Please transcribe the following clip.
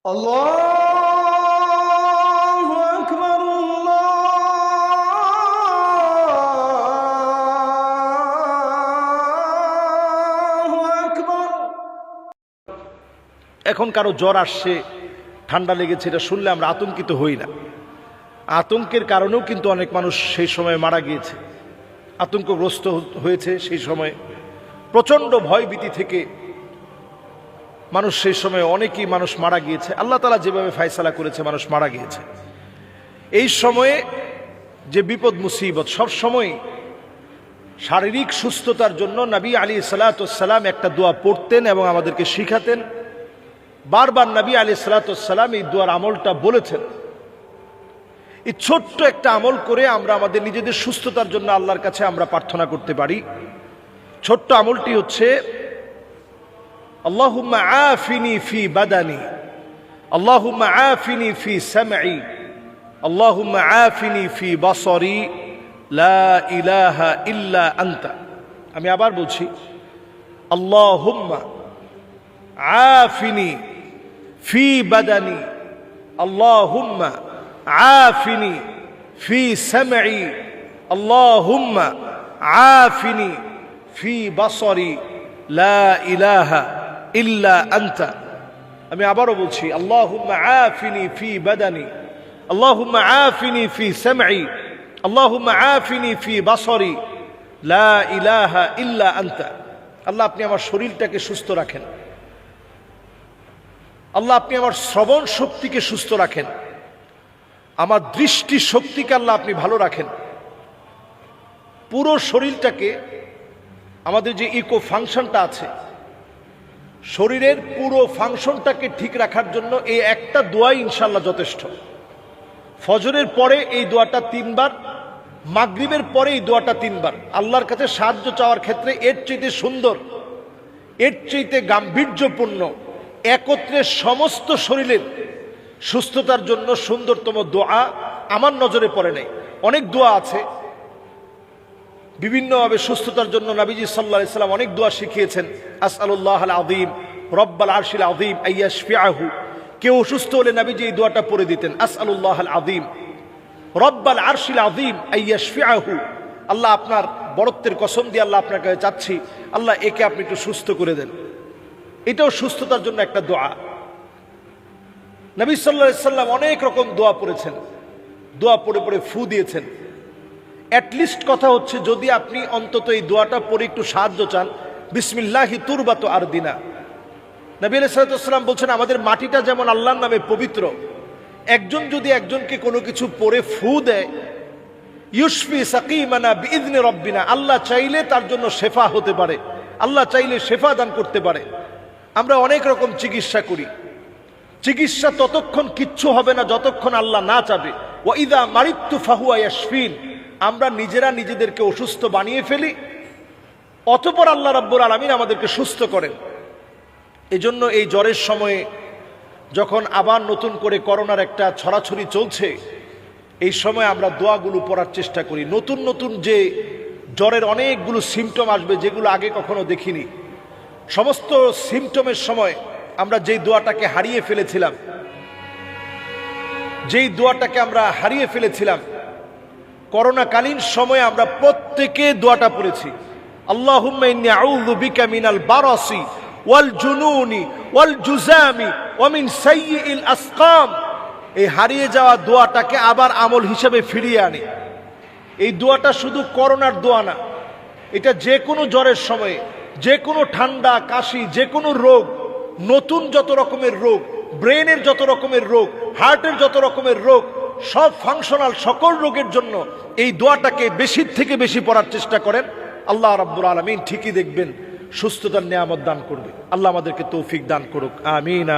আল্লাহু আকবার, আল্লাহু আকবার। এখন কারো জ্বর আসছে, ঠান্ডা লেগেছে, এটা শুনলে আমরা আতঙ্কিত হই না। আতঙ্কের কারণেও কিন্তু অনেক মানুষ সেই সময় মারা গিয়েছে, আতঙ্কগ্রস্ত হয়েছে। সেই সময় প্রচণ্ড ভয়ভীতি থেকে মানুষ সেই সময় অনেকেই মানুষ মারা গিয়েছে। আল্লাহ তাআলা যেভাবে ফায়সালা করেছে মানুষ মারা গিয়েছে। এই সময়ে যে বিপদ মুসিবত, সব সময় শারীরিক সুস্থতার জন্য নবী আলাইহিস সালাতু ওয়াস সালাম একটা দোয়া পড়তেন এবং আমাদেরকে শিখাতেন। বারবার নবী আলাইহিস সালাতু ওয়াস সালাম এই দোয়ার আমলটা বলেছেন। এই ছোট্ট একটা আমল করে আমরা আমাদের নিজেদের সুস্থতার জন্য আল্লাহর কাছে আমরা প্রার্থনা করতে পারি। ছোট্ট আমলটি হচ্ছে আল্লাহুম্মা আফিনি ফি বাদানি, আল্লাহুম্মা আফিনি ফি সামঈ, আল্লাহুম্মা আফিনি ফি বাসরি, লা ইলাহা ইল্লা আনতা। আমি আবার বলছি, আল্লাহুম্মা আফিনি ফি বাদানি, আল্লাহুম্মা আফিনি ফি সামঈ, আল্লাহুম্মা আফিনি ফি বাসরি, লা ইলাহা ইল্লা আনতা। আমি আবারও বলছি, আল্লাহুম্মা আফিনি ফি বাদানি, আল্লাহুম্মা আফিনি ফি সামঈ, আল্লাহুম্মা আফিনি ফি বাসরি, লা ইলাহা ইল্লা আনতা। আল্লাহ, আপনি আমার শরীরটাকে সুস্থ রাখেন। আল্লাহ, আপনি আমার শ্রবণ শক্তিকে সুস্থ রাখেন। আমার দৃষ্টি শক্তিকে আল্লাহ আপনি ভালো রাখেন। পুরো শরীরটাকে, আমাদের যে ইকো ফাংশনটা আছে, শরীরের পুরো ফাংশনটাকে ঠিক রাখার জন্য এই একটা দোয়াই ইনশাআল্লাহ যথেষ্ট। ফজরের পরে এই দোয়াটা 3 বার, মাগরিবের পরে এই দোয়াটা 3 বার। আল্লাহর কাছে সাহায্য চাওয়ার ক্ষেত্রে এর চাইতে সুন্দর, এর চাইতে গাম্ভীর্যপূর্ণ, একত্রে সমস্ত শরীরের সুস্থতার জন্য সুন্দরতম দোয়া আমার নজরে পড়ে নাই। অনেক দোয়া আছে বিভিন্নভাবে সুস্থতার জন্য, নবীজি সাল্লাল্লাহু আলাইহি সাল্লাম অনেক দোয়া শিখিয়েছেন। আসআলুল্লাহাল আযীম রব্বাল আরশিল আযীম আইয়াশফিআহু। কেউ অসুস্থ হলে নবীজি এই দোয়াটা পড়ে দিতেন, আসআলুল্লাহাল আযীম রব্বাল আরশিল আযীম আইয়াশফিআহু। আল্লাহ, আপনার বড়ত্বের কসম দিয়ে আল্লাহ আপনার কাছে চাচ্ছি, আল্লাহ একে আপনি একটু সুস্থ করে দেন। এটাও সুস্থতার জন্য একটা দোয়া। নবী সাল্লাল্লাহু আলাইহি সাল্লাম অনেক রকম দোয়া পড়েছেন, দোয়া পড়ে পড়ে ফু দিয়েছেন। অ্যাটলিস্ট কথা হচ্ছে, যদি আপনি অন্তত এই দোয়াটা পড়ে একটু সাহায্য চান, বিসমিল্লাহি তুরবাতু আরদিনা। নবী আলাইহিস সালাতু ওয়াস সালাম বলছেন, আমাদের মাটিটা যেমন আল্লাহর নামে পবিত্র, একজন যদি একজনকে কোনো কিছু পড়ে ফু দেয়, ইউশফি সাকিমানা বিইذن রব্বিনা, আল্লাহ চাইলে তার জন্য শেফা হতে পারে, আল্লাহ চাইলে শেফা দান করতে পারে। আমরা অনেক রকম চিকিৎসা করি, চিকিৎসা ততক্ষণ কিচ্ছু হবে না যতক্ষণ আল্লাহ না চাবে। ওয়া ইযা মারিদতু ফাহুয়া ইয়াশফিন। আমরা নিজেরা নিজেদেরকে অসুস্থ বানিয়ে ফেলি, অতঃপর আল্লাহ রাব্বুল আলামিন আমাদেরকে সুস্থ করেন। এজন্য এই জ্বরের সময়ে যখন আবার নতুন করে করোনার একটা ছড়াছড়ি চলছে, এই সময় আমরা দোয়াগুলো পড়ার চেষ্টা করি। নতুন নতুন যে জ্বরের অনেকগুলো সিমটম আসবে, যেগুলো আগে কখনো দেখিনি, সমস্ত সিমটমের সময় আমরা যেই দোয়াটাকে হারিয়ে ফেলেছিলাম, করোনাকালীন সময়ে আমরা প্রত্যেকে দোয়াটা পড়েছি, আল্লাহুম্মা ইন্নী আউযু বিকা মিনাল বারাসি ওয়াল জুনুনি ওয়াল জুজামি ওয়া মিন সাইয়্যিল আসকাম। এই হারিয়ে যাওয়া দোয়াটাকে আবার আমল হিসেবে ফিরিয়ে আনি। এই দোয়াটা শুধু করোনার দোয়া না, এটা যে কোনো জ্বরের সময়ে, যে কোনো ঠান্ডা কাশি, যে কোনো রোগ, নতুন যত রকমের রোগ, ব্রেনের যত রকমের রোগ, হার্টের যত রকমের রোগ, সব ফাংশনাল সকল রোগের জন্য এই দোয়াটাকে বেশির থেকে বেশি পড়ার চেষ্টা করেন। আল্লাহ রাব্বুল আলামিন ঠিকই দেখবেন সুস্থতার নিয়ামত দান করবে। আল্লাহ আমাদেরকে তৌফিক দান করুক, আমিন।